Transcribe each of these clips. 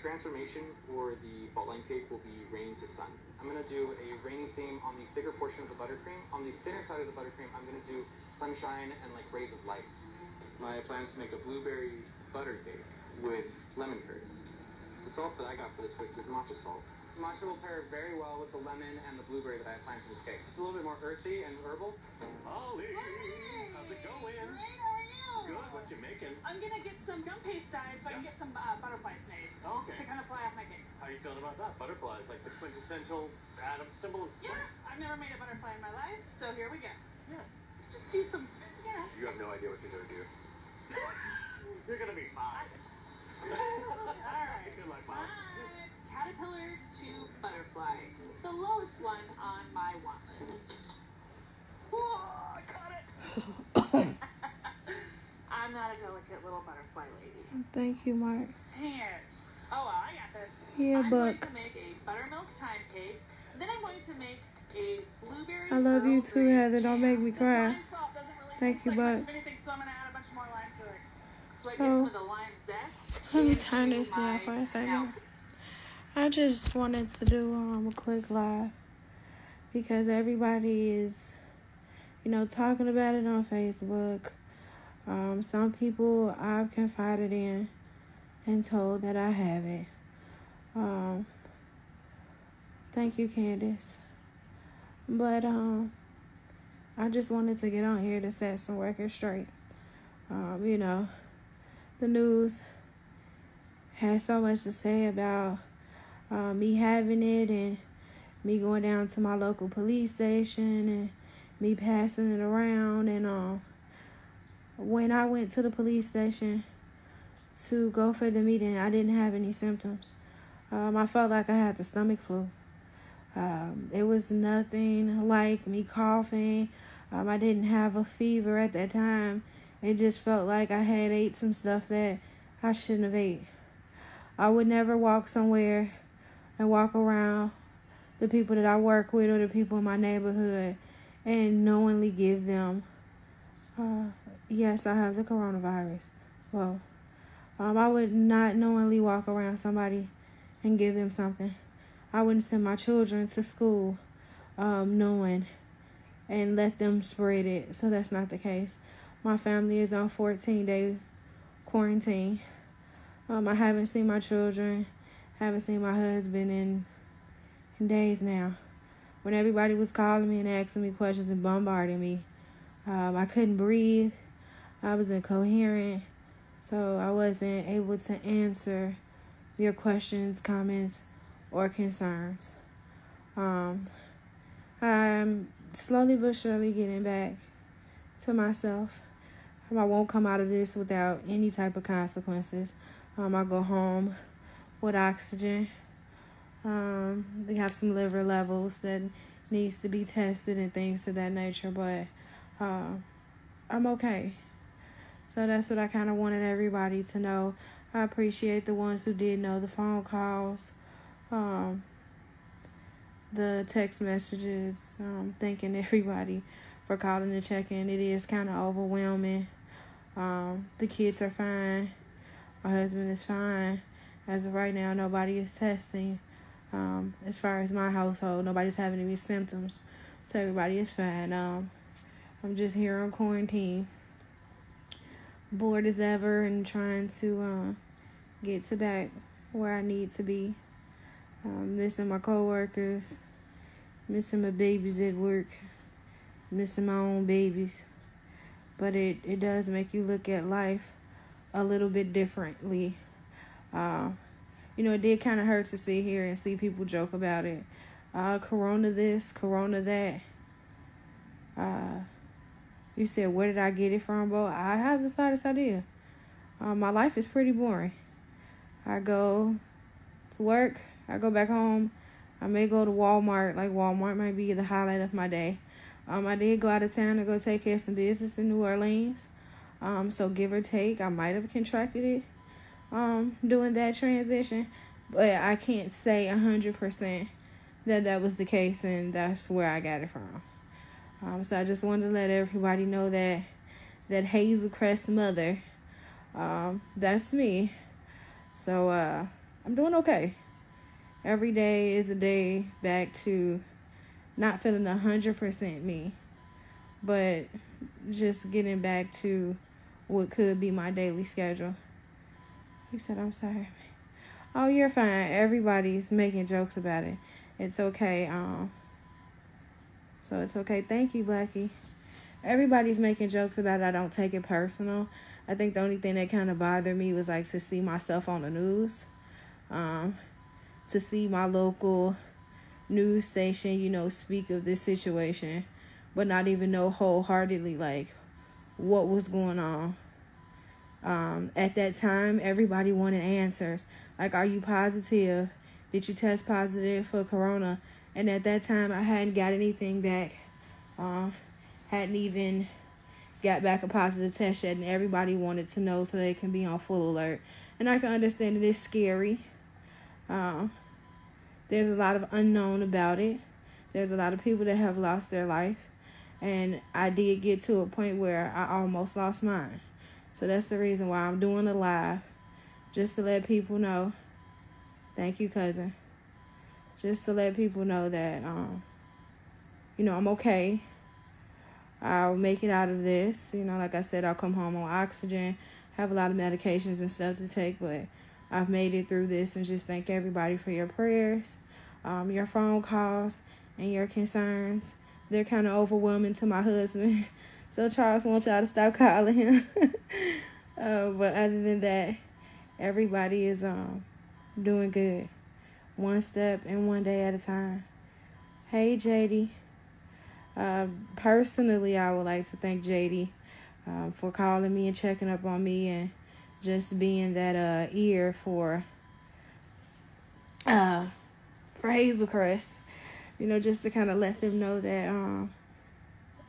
transformation for the butterline cake will be rain to sun. I'm going to do a rainy theme on the thicker portion of the buttercream. On the thinner side of the buttercream, I'm going to do sunshine and like rays of light. My plan is to make a blueberry butter cake with lemon curd. The salt that I got for this twist is matcha salt. Matcha will pair very well with the lemon and the blueberry that I have planned for this cake. It's a little bit more earthy and herbal. Holly, how's it going? Great, how are you? Good, what you making? I'm gonna get some gum paste dyed so I can get some butterflies made. Oh, okay. To kind of fly off my cake. How are you feeling about that? Butterflies, like the quintessential atom symbol of spring. Yeah, I've never made a butterfly in my life, so here we go. Yeah. Just do some, You have no idea what you're going to do. You're going to be fine. Alright. Good luck, Mom. Caterpillar to butterfly. The lowest one on my want list. Whoa, I caught it! I'm not a delicate little butterfly lady. Thank you, Mark. Here. Oh, well, I got this. Yeah, I'm going Buck. to make a buttermilk time cake. Then I'm going to make a blueberry. I love you Earl too, Grey Heather. Don't make me jam. cry. The lime salt doesn't really Thank taste you, like Buck. much of anything, so I'm going to add a bunch more lime to it. So I get So, some of the lime zest let me into turn this down my for a second. mouth. I just wanted to do a quick live because everybody is, talking about it on Facebook. Some people I've confided in and told that I have it. Thank you, Candace. But I just wanted to get on here to set some records straight. The news has so much to say about me having it and me going down to my local police station and me passing it around. And when I went to the police station to go for the meeting, I didn't have any symptoms. I felt like I had the stomach flu. It was nothing like me coughing. I didn't have a fever at that time. It just felt like I had ate some stuff that I shouldn't have ate. I would never walk somewhere and walk around the people that I work with or the people in my neighborhood and knowingly give them, yes, I have the coronavirus. Well, I would not knowingly walk around somebody and give them something. I wouldn't send my children to school knowing and let them spread it. So that's not the case. My family is on 14-day quarantine. I haven't seen my children, haven't seen my husband in days now. When everybody was calling me and asking me questions and bombarding me, I couldn't breathe. I was incoherent, so I wasn't able to answer your questions, comments, or concerns. I'm slowly but surely getting back to myself. I won't come out of this without any type of consequences. I go home with oxygen. They have some liver levels that needs to be tested and things of that nature, but I'm okay. So that's what I kind of wanted everybody to know. I appreciate the ones who did know, the phone calls, the text messages, thanking everybody for calling and checking. It is kind of overwhelming. The kids are fine. My husband is fine. As of right now, nobody is testing. As far as my household, nobody's having any symptoms. So everybody is fine. I'm just here on quarantine. Bored as ever and trying to get to back where I need to be. Missing my coworkers. Missing my babies at work. Missing my own babies. But it does make you look at life a little bit differently. It did kind of hurt to sit here and see people joke about it. Corona this, Corona that. You said, where did I get it from, bro? I have the slightest idea. My life is pretty boring. I go to work. I go back home. I may go to Walmart. Like, Walmart might be the highlight of my day. I did go out of town to go take care of some business in New Orleans. So give or take, I might have contracted it doing that transition. But I can't say 100% that was the case and that's where I got it from. So I just wanted to let everybody know that Hazel Crest mother, that's me. So I'm doing okay. Every day is a day back to not feeling 100% me, but just getting back to what could be my daily schedule. He said, I'm sorry. Oh, you're fine. Everybody's making jokes about it. It's okay. So it's okay. Thank you, Blackie. Everybody's making jokes about it. I don't take it personal. I think the only thing that kind of bothered me was like to see myself on the news, to see my local news station, you know, speak of this situation, but not even know wholeheartedly like what was going on. At that time, everybody wanted answers. Like, are you positive? Did you test positive for corona? And at that time, I hadn't got anything back. Hadn't even got back a positive test yet, and everybody wanted to know so they can be on full alert. And I can understand it is scary. There's a lot of unknown about it. There's a lot of people that have lost their life. And I did get to a point where I almost lost mine. So that's the reason why I'm doing a live. Just to let people know. Thank you, cousin. Just to let people know that, you know, I'm okay. I'll make it out of this. You know, like I said, I'll come home on oxygen. Have a lot of medications and stuff to take, but I've made it through this, and just thank everybody for your prayers, your phone calls, and your concerns. They're kind of overwhelming to my husband. So Charles wants y'all to stop calling him. But other than that, everybody is doing good. One step and one day at a time. Hey, JD. Personally, I would like to thank JD for calling me and checking up on me and just being that ear for Hazelcrest. You know, just to kind of let them know that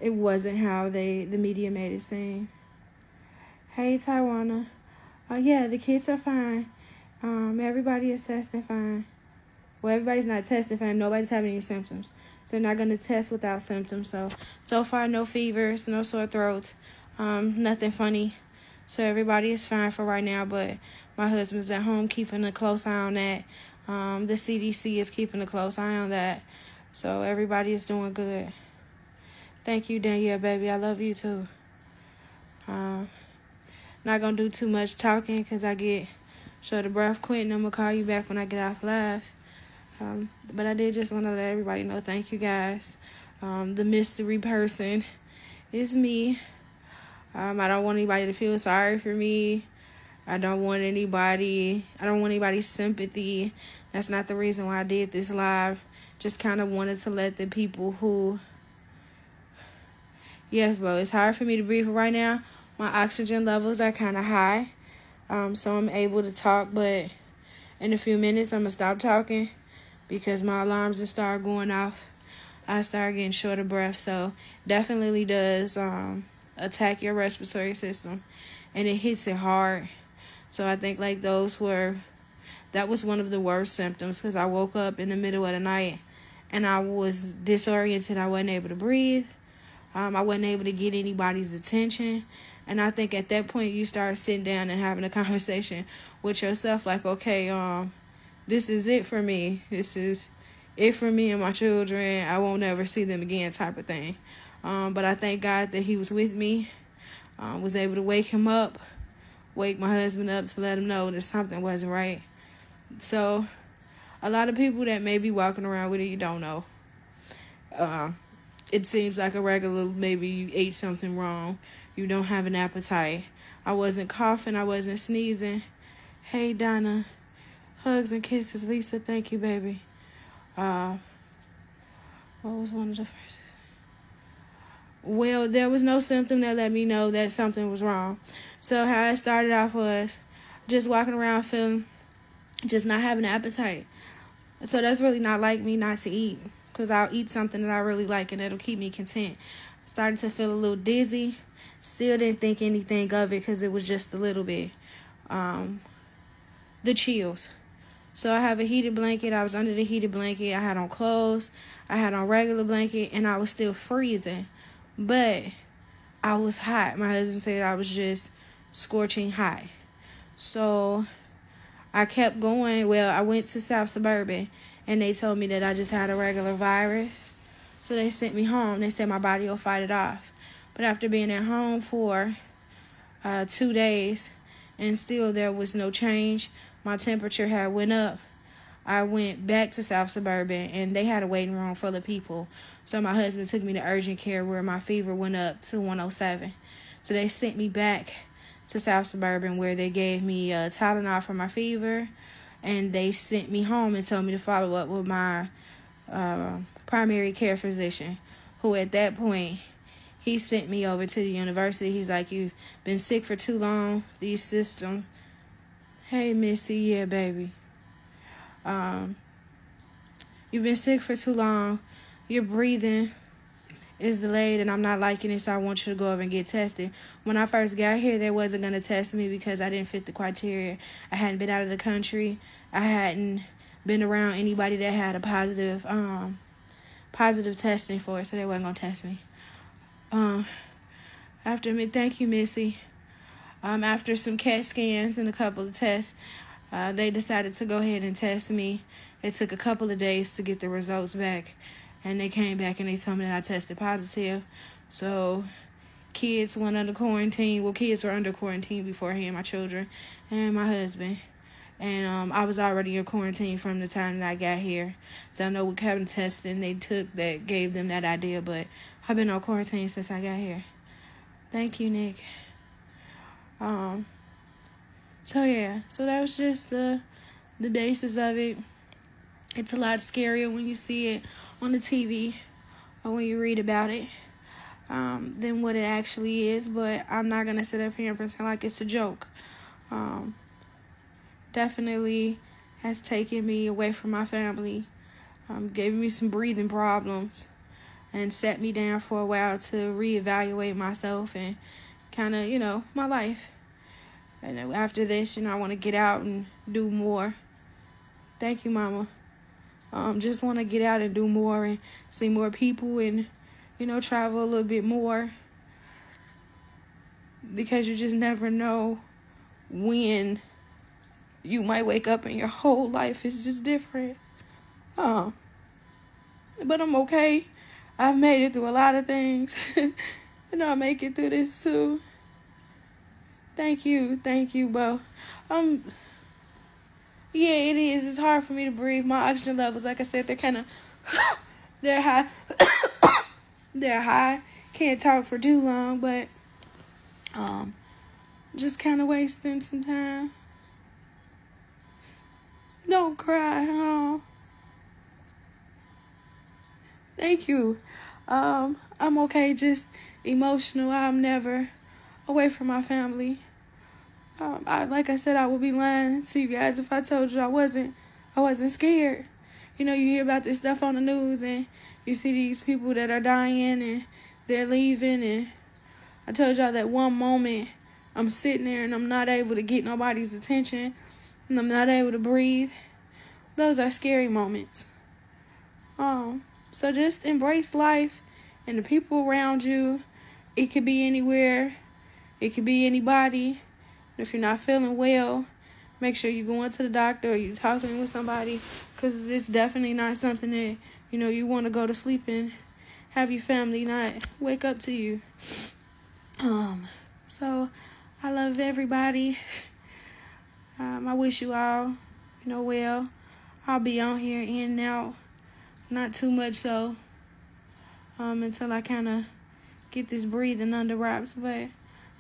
it wasn't how the media made it seem. Hey, Taiwana. Yeah, the kids are fine. Everybody is testing fine. Well, everybody's not testing fine. Nobody's having any symptoms. So they're not going to test without symptoms. So far, no fevers, no sore throats, nothing funny. So everybody is fine for right now, but my husband's at home keeping a close eye on that. The CDC is keeping a close eye on that. So everybody is doing good. Thank you, Danielle, baby. I love you, too. Not going to do too much talking because I get short of breath. Quentin, I'm going to call you back when I get off live. But I did just want to let everybody know, thank you guys. The mystery person is me. I don't want anybody to feel sorry for me. I don't want anybody's sympathy. That's not the reason why I did this live. Just kind of wanted to let the people who... Yes, bro, it's hard for me to breathe right now. My oxygen levels are kind of high. So I'm able to talk, but in a few minutes I'm going to stop talking because my alarms will start going off. I start getting short of breath, so definitely does attack your respiratory system, and it hits it hard. So I think like that was one of the worst symptoms because I woke up in the middle of the night and I was disoriented. I wasn't able to breathe. I wasn't able to get anybody's attention. And I think at that point you start sitting down and having a conversation with yourself like, okay, this is it for me. This is it for me and my children. I won't ever see them again type of thing. But I thank God that he was with me. Was able to wake my husband up to let him know that something wasn't right. So a lot of people that may be walking around with it, you don't know. It seems like a regular, maybe you ate something wrong. You don't have an appetite. I wasn't coughing. I wasn't sneezing. Hey, Donna. Hugs and kisses. Lisa, thank you, baby. What was one of the first? Well, there was no symptom that let me know that something was wrong. So how it started off was just walking around feeling, just not having an appetite. So that's really not like me not to eat, because I'll eat something that I really like and it'll keep me content. Started to feel a little dizzy. Still didn't think anything of it because it was just a little bit. The chills. So I have a heated blanket. I was under the heated blanket. I had on clothes. I had on regular blanket, and I was still freezing. But I was hot. My husband said I was just scorching hot. So I kept going. Well, I went to South Suburban, and they told me that I just had a regular virus. So they sent me home. They said my body will fight it off. But after being at home for 2 days, and still there was no change, my temperature had went up. I went back to South Suburban, and they had a waiting room full of people. So my husband took me to urgent care where my fever went up to 107. So they sent me back to South Suburban where they gave me Tylenol for my fever, and they sent me home and told me to follow up with my primary care physician, who at that point, he sent me over to the university. He's like, you've been sick for too long. These systems. Hey, Missy. Yeah, baby. You've been sick for too long. Your breathing is delayed, and I'm not liking it, so I want you to go over and get tested. When I first got here, they wasn't going to test me because I didn't fit the criteria. I hadn't been out of the country. I hadn't been around anybody that had a positive testing for it, so they wasn't going to test me. Thank you, Missy. After some CAT scans and a couple of tests, they decided to go ahead and test me. It took a couple of days to get the results back, and they came back and they told me that I tested positive. So kids went under quarantine. Well, kids were under quarantine beforehand, my children and my husband. And I was already in quarantine from the time that I got here. So I know what kind of testing they took that gave them that idea, but I've been on quarantine since I got here. Thank you, Nick. So yeah, so that was just the basis of it. It's a lot scarier when you see it on the TV or when you read about it than what it actually is, but I'm not gonna sit up here and pretend like it's a joke. Definitely has taken me away from my family, gave me some breathing problems, and set me down for a while to reevaluate myself and kind of, my life. And after this, I want to get out and do more. Thank you, Mama. Just want to get out and do more and see more people and, travel a little bit more. Because you just never know when you might wake up and your whole life is just different. But I'm okay. I've made it through a lot of things. And I'll make it through this too. Thank you, Bo. Yeah, it is. It's hard for me to breathe. My oxygen levels, like I said, they're kind of, they're high. They're high. Can't talk for too long, but just kind of wasting some time. Don't cry. Oh. Thank you. I'm okay. Just emotional. I'm never away from my family. Like I said, I would be lying to you guys if I told you I wasn't scared. You hear about this stuff on the news and you see these people that are dying and they're leaving, and I told y'all that one moment I'm sitting there and I'm not able to get nobody's attention and I'm not able to breathe. Those are scary moments. So just embrace life and the people around you. It could be anywhere. It could be anybody. If you're not feeling well, make sure you're going to the doctor or you're talking with somebody, because it's definitely not something that, you want to go to sleep and have your family not wake up to you. So I love everybody. I wish you all, well. I'll be on here in and out, not too much so, until I kind of get this breathing under wraps, but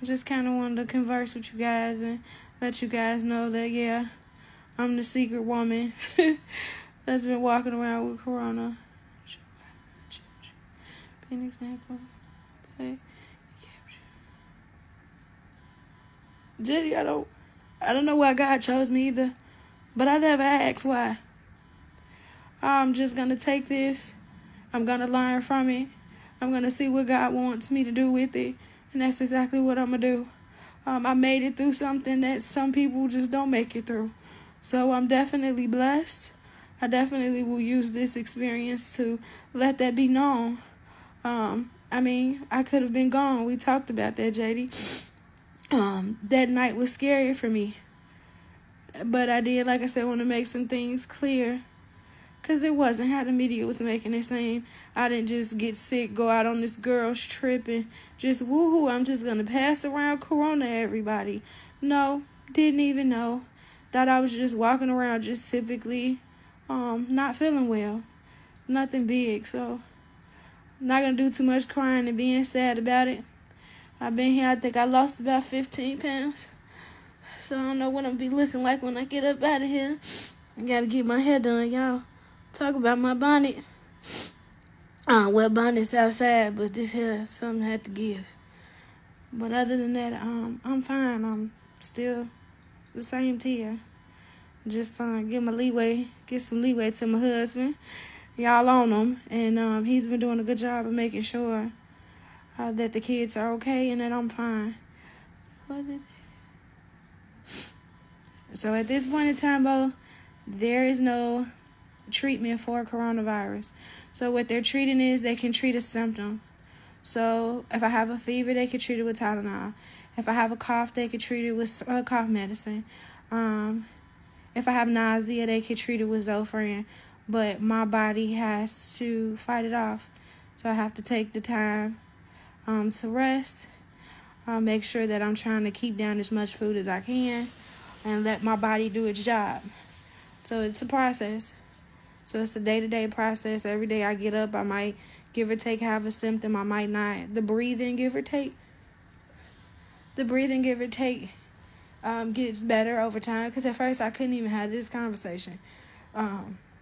I just kind of wanted to converse with you guys and let you guys know that, yeah, I'm the secret woman that's been walking around with Corona. Be an example. But Jetty, I don't know why God chose me either, but I never asked why. I'm just going to take this. I'm going to learn from it. I'm going to see what God wants me to do with it. And that's exactly what I'm going to do. I made it through something that some people just don't make it through. So I'm definitely blessed. I definitely will use this experience to let that be known. I could have been gone. We talked about that, JD. That night was scary for me. But I did, like I said, want to make some things clear. Because it wasn't how the media was making it seem. I didn't just get sick, go out on this girl's trip, and just woohoo, I'm just going to pass around corona to everybody. No, didn't even know. Thought I was just walking around just typically not feeling well. Nothing big, so I'm not going to do too much crying and being sad about it. I've been here, I think I lost about 15 pounds. So I don't know what I'm be looking like when I get up out of here. I got to get my hair done, y'all. Talk about my bonnet. Well, bonnet's outside, but this here, something I had to give. But other than that, I'm fine. I'm still the same tier. Just give my leeway, get some leeway to my husband. Y'all on him, and he's been doing a good job of making sure that the kids are okay and that I'm fine. So at this point in time, Bo, there is no treatment for coronavirus. So what they're treating is they can treat a symptom. So if I have a fever, they can treat it with Tylenol. If I have a cough, they can treat it with cough medicine. If I have nausea, they can treat it with Zofran. But my body has to fight it off. So I have to take the time to rest. Make sure that I'm trying to keep down as much food as I can and let my body do its job. So it's a process. So it's a day-to-day process. Every day I get up, I might give or take have a symptom. I might not. The breathing, give or take, gets better over time. Because at first I couldn't even have this conversation.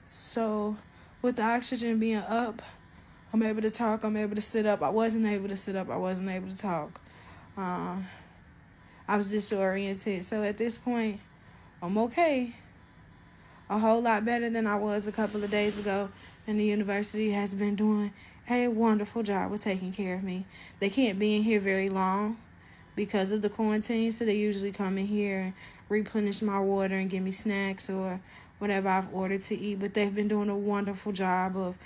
So with the oxygen being up, I'm able to talk. I'm able to sit up. I wasn't able to sit up. I wasn't able to talk. I was disoriented. So at this point, I'm okay. A whole lot better than I was a couple of days ago. And the university has been doing a wonderful job with taking care of me. They can't be in here very long because of the quarantine. So they usually come in here and replenish my water and give me snacks or whatever I've ordered to eat. But they've been doing a wonderful job of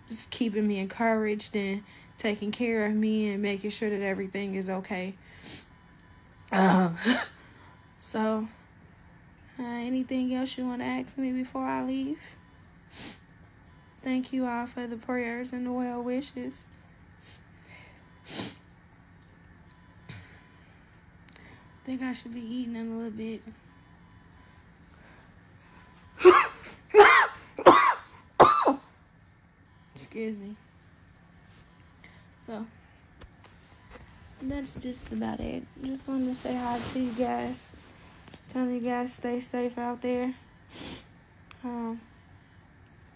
just keeping me encouraged and taking care of me and making sure that everything is okay. So, anything else you want to ask me before I leave? Thank you all for the prayers and the well wishes. I think I should be eating in a little bit. Excuse me. So, that's just about it. Just wanted to say hi to you guys. Telling you guys stay safe out there.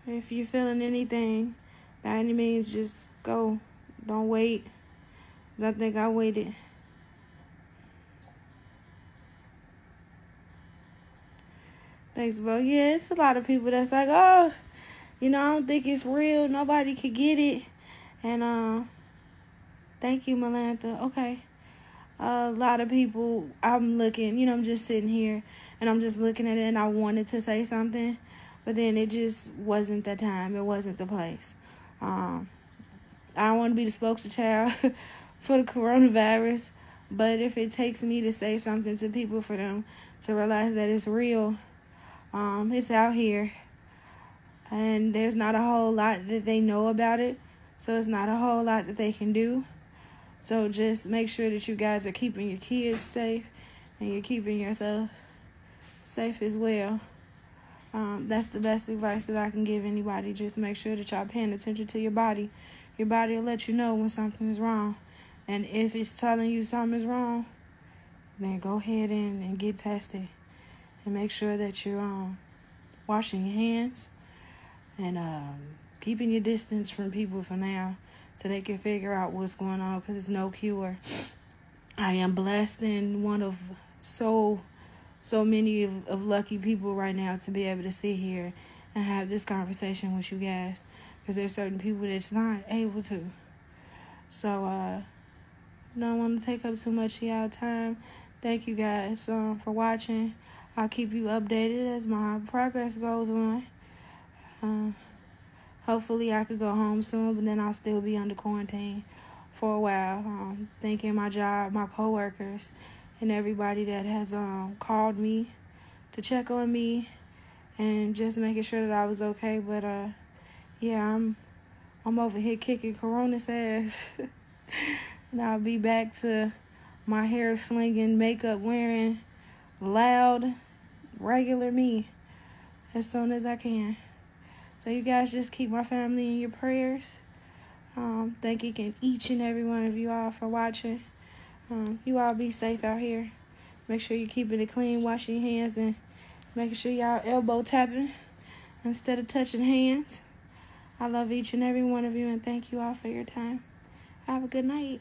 If you're feeling anything, by any means, just go. Don't wait. I think I waited. Thanks, bro. Yeah, it's a lot of people that's like, oh, I don't think it's real. Nobody could get it. And, thank you, Melantha. Okay. A lot of people, I'm looking, I'm just sitting here and I'm just looking at it and I wanted to say something, but then it just wasn't the time. It wasn't the place. I don't want to be the spokeschild for the coronavirus, but if it takes me to say something to people for them to realize that it's real, it's out here and there's not a whole lot that they know about it. So it's not a whole lot that they can do. So just make sure that you guys are keeping your kids safe and you're keeping yourself safe as well. That's the best advice that I can give anybody. Just make sure that y'all paying attention to your body. Your body will let you know when something is wrong. And if it's telling you something is wrong, then go ahead and get tested. And make sure that you're washing your hands and keeping your distance from people for now, so they can figure out what's going on, because there's no cure. I am blessed and one of so many of lucky people right now to be able to sit here and have this conversation with you guys, because there's certain people that's not able to. So, don't want to take up too much of y'all time. Thank you guys for watching. I'll keep you updated as my progress goes on. Hopefully I could go home soon, but then I'll still be under quarantine for a while. Thanking my job, my coworkers, and everybody that has called me to check on me and just making sure that I was okay. But yeah, I'm over here kicking Corona's ass. And I'll be back to my hair slinging, makeup wearing, loud, regular me as soon as I can. So you guys just keep my family in your prayers. Thank each and every one of you all for watching. You all be safe out here. Make sure you're keeping it clean, washing your hands, and making sure y'all elbow tapping instead of touching hands. I love each and every one of you, and thank you all for your time. Have a good night.